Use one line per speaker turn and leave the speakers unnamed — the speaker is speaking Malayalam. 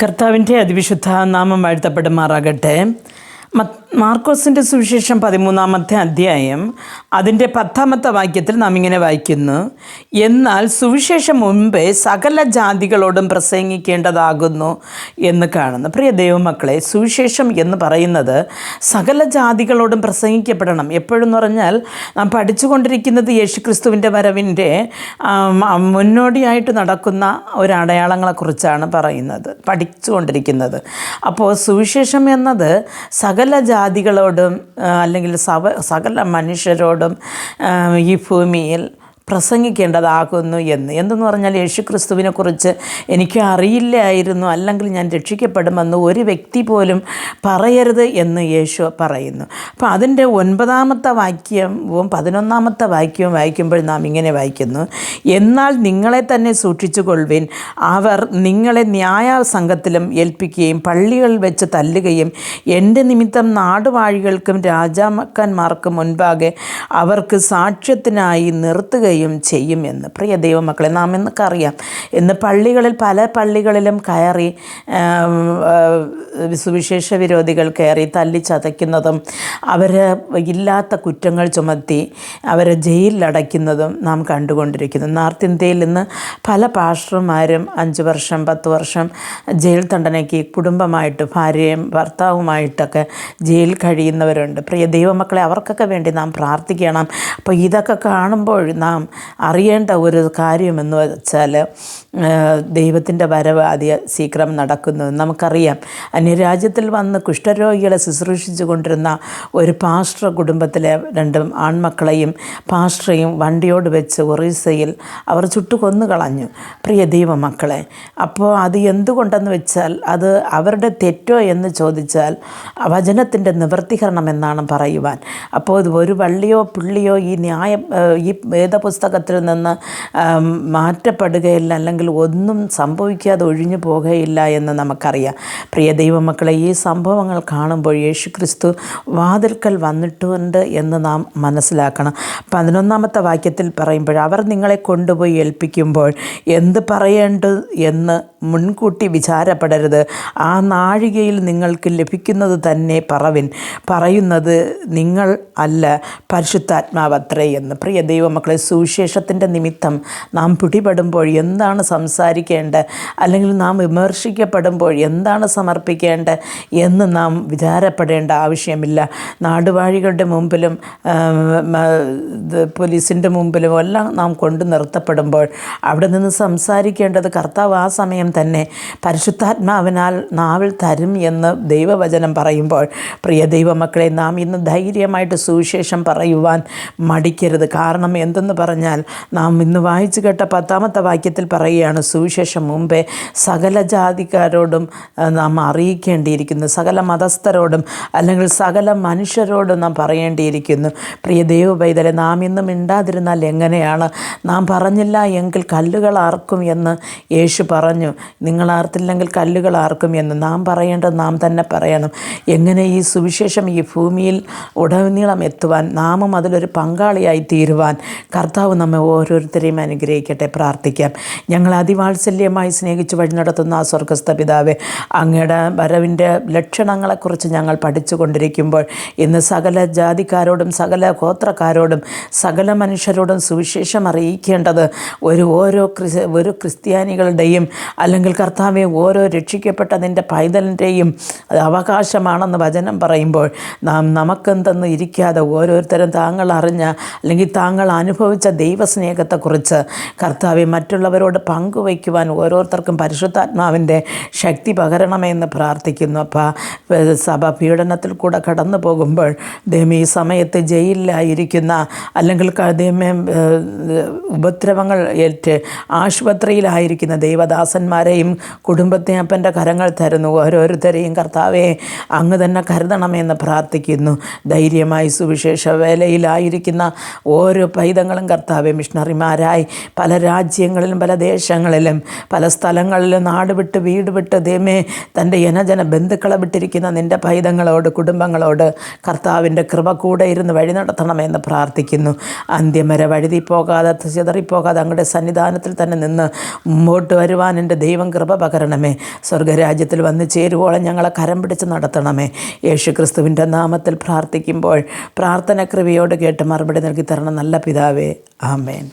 കർത്താവിൻ്റെ അതിവിശുദ്ധ നാമം വാഴ്ത്തപ്പെടുമാറാകട്ടെ. മാർക്കോസിൻ്റെ സുവിശേഷം 13-ാമത്തെ അധ്യായം അതിൻ്റെ 10-ാമത്തെ വാക്യത്തിൽ നാം ഇങ്ങനെ വായിക്കുന്നു: എന്നാൽ സുവിശേഷം മുമ്പേ സകല ജാതികളോടും പ്രസംഗിക്കേണ്ടതാകുന്നു എന്ന് കാണുന്നു. പ്രിയ ദൈവമക്കളെ, സുവിശേഷം എന്ന് പറയുന്നത് സകല ജാതികളോടും പ്രസംഗിക്കപ്പെടണം. എപ്പോഴെന്ന് പറഞ്ഞാൽ നാം പഠിച്ചുകൊണ്ടിരിക്കുന്നത് യേശുക്രിസ്തുവിൻ്റെ വരവിൻ്റെ മുന്നോടിയായിട്ട് നടക്കുന്ന ഒരടയാളങ്ങളെക്കുറിച്ചാണ് പഠിച്ചുകൊണ്ടിരിക്കുന്നത്. അപ്പോൾ സുവിശേഷം എന്നത് സകല ജാതികളോടും അല്ലെങ്കിൽ സകല മനുഷ്യരോടും ഈ ഭൂമിയിൽ പ്രസംഗിക്കേണ്ടതാകുന്നു എന്തെന്ന് പറഞ്ഞാൽ യേശുക്രിസ്തുവിനെക്കുറിച്ച് എനിക്ക് അറിയില്ലായിരുന്നു, അല്ലെങ്കിൽ ഞാൻ രക്ഷിക്കപ്പെടുമെന്ന് ഒരു വ്യക്തി പോലും പറയരുത് എന്ന് യേശു പറയുന്നു. അപ്പോൾ അതിൻ്റെ 9-ാമത്തെ വാക്യവും 11-ാമത്തെ വാക്യവും വായിക്കുമ്പോൾ നാം ഇങ്ങനെ വായിക്കുന്നു: എന്നാൽ നിങ്ങളെ തന്നെ സൂക്ഷിച്ചു കൊള്ളുവിൻ, അവർ നിങ്ങളെ ന്യായസംഘത്തിലും ഏൽപ്പിക്കുകയും പള്ളികളിൽ വെച്ച് തല്ലുകയും എൻ്റെ നിമിത്തം നാടുവാഴികൾക്കും രാജാക്കന്മാർക്കും മുൻപാകെ അവർക്ക് സാക്ഷ്യത്തിനായി നിർത്തുകയും ചെയ്യുമെന്ന്. പ്രിയ ദൈവമക്കളെ, നാം എന്നൊക്കെ അറിയാം, ഇന്ന് പല പള്ളികളിലും കയറി സുവിശേഷ വിരോധികൾ കയറി തല്ലിച്ചതയ്ക്കുന്നതും അവരെ ഇല്ലാത്ത കുറ്റങ്ങൾ ചുമത്തി അവരെ ജയിലിലടയ്ക്കുന്നതും നാം കണ്ടുകൊണ്ടിരിക്കുന്നു. നോർത്ത് ഇന്ത്യയിൽ ഇന്ന് പല പാസ്റ്റർമാരും 5 വർഷം 10 വർഷം ജയിൽ ദണ്ഡനയ്ക്ക് കുടുംബമായിട്ട് ഭാര്യയും ഭർത്താവുമായിട്ടൊക്കെ ജയിൽ കഴിയുന്നവരുണ്ട്. പ്രിയ ദൈവമക്കളെ, അവർക്കൊക്കെ വേണ്ടി നാം പ്രാർത്ഥിക്കണം. അപ്പോൾ ഇതൊക്കെ കാണുമ്പോൾ നാം അറിയേണ്ട ഒരു കാര്യമെന്ന് വെച്ചാൽ ദൈവത്തിൻ്റെ വരവ് അതിശീഘ്രം നടക്കുന്നു. നമുക്കറിയാം, അന്യരാജ്യത്തിൽ വന്ന് കുഷ്ഠരോഗികളെ ശുശ്രൂഷിച്ചു കൊണ്ടിരുന്ന ഒരു പാസ്റ്റർ കുടുംബത്തിലെ 2 ആൺമക്കളെയും പാസ്റ്ററെയും വണ്ടിയോട് വെച്ച് ഒറീസയിൽ അവർ ചുട്ടുകൊന്നു കളഞ്ഞു. പ്രിയ ദൈവമക്കളെ, അപ്പോൾ അത് എന്തുകൊണ്ടെന്ന് വെച്ചാൽ അത് അവരുടെ തെറ്റോ എന്ന് ചോദിച്ചാൽ വചനത്തിൻ്റെ നിവർത്തീകരണം എന്നാണ് പറയുവാൻ. അപ്പോൾ ഒരു വള്ളിയോ പുള്ളിയോ ഈ വേദപുസ്തകത്തിൽ നിന്ന് മാറ്റപ്പെടുകയില്ല, അല്ലെങ്കിൽ ഒന്നും സംഭവിക്കാതെ ഒഴിഞ്ഞു പോകുകയില്ല എന്ന് നമുക്കറിയാം. പ്രിയ ദൈവമക്കളെ, ഈ സംഭവങ്ങൾ കാണുമ്പോൾ യേശുക്രിസ്തു വാതിൽക്കൽ വന്നിട്ടുണ്ട് എന്ന് നാം മനസ്സിലാക്കണം. 11-ാമത്തെ വാക്യത്തിൽ പറയുമ്പോൾ അവർ നിങ്ങളെ കൊണ്ടുപോയി ഏൽപ്പിക്കുമ്പോൾ എന്ത് പറയേണ്ടത് എന്ന് മുൻകൂട്ടി വിചാരപ്പെടരുത്, ആ നാഴികയിൽ നിങ്ങൾക്ക് ലഭിക്കുന്നത് തന്നെ പറയുന്നത് നിങ്ങൾ അല്ല, പരിശുദ്ധാത്മാവത്രേ എന്ന്. പ്രിയ ദൈവമക്കളെ, സുവിശേഷത്തിൻ്റെ നിമിത്തം നാം പിടിപെടുമ്പോൾ എന്താണ് സംസാരിക്കേണ്ടത്, അല്ലെങ്കിൽ നാം വിമർശിക്കപ്പെടുമ്പോൾ എന്താണ് സമർപ്പിക്കേണ്ടത് എന്ന് നാം വിചാരപ്പെടേണ്ട ആവശ്യമില്ല. നാടുവാഴികളുടെ മുമ്പിലും പോലീസിൻ്റെ മുമ്പിലും എല്ലാം നാം കൊണ്ടു നിർത്തപ്പെടുമ്പോൾ അവിടെ നിന്ന് സംസാരിക്കേണ്ടത് കർത്താവ് ആ സമയം തന്നെ പരിശുദ്ധാത്മാവിനാൽ നാവിൽ തരും എന്ന് ദൈവവചനം പറയുമ്പോൾ, പ്രിയ ദൈവമക്കളെ, നാം ഇന്ന് ധൈര്യമായിട്ട് സുവിശേഷം പറയുവാൻ മടിക്കരുത്. കാരണം എന്തെന്ന് പറഞ്ഞാൽ നാം ഇന്ന് വായിച്ചു കേട്ട 10-ാമത്തെ വാക്യത്തിൽ പറയുകയാണ്, സുവിശേഷം മുമ്പേ സകല ജാതിക്കാരോടും നാം അറിയിക്കേണ്ടിയിരിക്കുന്നു, സകല മതസ്ഥരോടും അല്ലെങ്കിൽ സകല മനുഷ്യരോടും നാം പറയേണ്ടിയിരിക്കുന്നു. പ്രിയ ദൈവ പൈതലെ, നാം ഇന്ന് മിണ്ടാതിരുന്നാൽ എങ്ങനെയാണ്? നാം പറഞ്ഞില്ല എങ്കിൽ കല്ലുകൾ ആർക്കും എന്ന് യേശു പറഞ്ഞു. നിങ്ങൾ ആർത്തില്ലെങ്കിൽ കല്ലുകൾ ആർക്കും എന്ന് നാം പറയേണ്ടത് നാം തന്നെ പറയണം. എങ്ങനെ ഈ സുവിശേഷം ഈ ഭൂമിയിൽ ഉടനീളം എത്തുവാൻ, നാമും അതിലൊരു പങ്കാളിയായി തീരുവാൻ കർത്താവ് നമ്മെ ഓരോരുത്തരെയും അനുഗ്രഹിക്കട്ടെ. പ്രാർത്ഥിക്കാം. ഞങ്ങൾ അതിവാത്സല്യമായി സ്നേഹിച്ച് വഴി നടത്തുന്ന ആ സ്വർഗസ്ഥ പിതാവേ, അങ്ങയുടെ വരവിൻ്റെ ലക്ഷണങ്ങളെക്കുറിച്ച് ഞങ്ങൾ പഠിച്ചു കൊണ്ടിരിക്കുമ്പോൾ ഇന്ന് സകല ജാതിക്കാരോടും സകല ഗോത്രക്കാരോടും സകല മനുഷ്യരോടും സുവിശേഷം അറിയിക്കേണ്ടത് ഓരോ ക്രിസ്ത്യാനികളുടെയും അല്ലെങ്കിൽ കർത്താവെ ഓരോ രക്ഷിക്കപ്പെട്ട നിൻ്റെ പൈതലിൻ്റെയും അവകാശമാണെന്ന് വചനം പറയുമ്പോൾ നാം നമുക്കെന്തെന്ന് ഇരിക്കാതെ ഓരോരുത്തരും താങ്കൾ അറിഞ്ഞ അല്ലെങ്കിൽ താങ്കൾ അനുഭവിച്ച ദൈവസ്നേഹത്തെക്കുറിച്ച് കർത്താവെ മറ്റുള്ളവരോട് പങ്കുവയ്ക്കുവാൻ ഓരോരുത്തർക്കും പരിശുദ്ധാത്മാവിൻ്റെ ശക്തി പകരണമെന്ന് പ്രാർത്ഥിക്കുന്നു. അപ്പോൾ സഭ പീഡനത്തിൽ കൂടെ കടന്നു പോകുമ്പോൾ ദൈവം ഈ സമയത്ത് ജയിലിലായിരിക്കുന്ന അല്ലെങ്കിൽ ഉപദ്രവങ്ങൾ ഏറ്റ് ആശുപത്രിയിലായിരിക്കുന്ന ദൈവദാസന്മാരെയും കുടുംബത്തെ അപ്പൻ്റെ കരങ്ങൾ തരുന്നു. ഓരോരുത്തരെയും കർത്താവെ അങ്ങ് തന്നെ കരുതണമെന്ന് പ്രാർത്ഥിക്കുന്നു. ധൈര്യമായി സുവിശേഷ വേലയിലായിരിക്കുന്ന ഓരോ പൈതങ്ങളും കർത്താവെ മിഷണറിമാരായി പല രാജ്യങ്ങളിലും പല ദേശങ്ങളിലും പല സ്ഥലങ്ങളിലും നാട് വിട്ട് വീട് വിട്ട് ദൈവമേ തൻ്റെ ജനജന ബന്ധുക്കളെ വിട്ടിരിക്കുന്ന നിൻ്റെ പൈതങ്ങളോട് കുടുംബങ്ങളോട് കർത്താവിൻ്റെ കൃപ കൂടെ ഇരുന്ന് വഴി നടത്തണമെന്ന് പ്രാർത്ഥിക്കുന്നു. അന്ത്യം വരെ വഴുതി പോകാതെ ചിതറിപ്പോകാതെ അങ്ങയുടെ സന്നിധാനത്തിൽ തന്നെ നിന്ന് മുമ്പോട്ട് വരുവാൻ എൻ്റെ ദൈവം കൃപ പകരണമേ. സ്വർഗരാജ്യത്തിൽ വന്ന് ചേരുവോളം ഞങ്ങളെ കരം പിടിച്ച് നടത്തണമേ. യേശു ക്രിസ്തുവിൻ്റെ നാമത്തിൽ പ്രാർത്ഥിക്കുമ്പോൾ പ്രാർത്ഥന കൃപയോട് കേട്ട് മറുപടി നൽകി തരണം നല്ല പിതാവേ. ആമേൻ.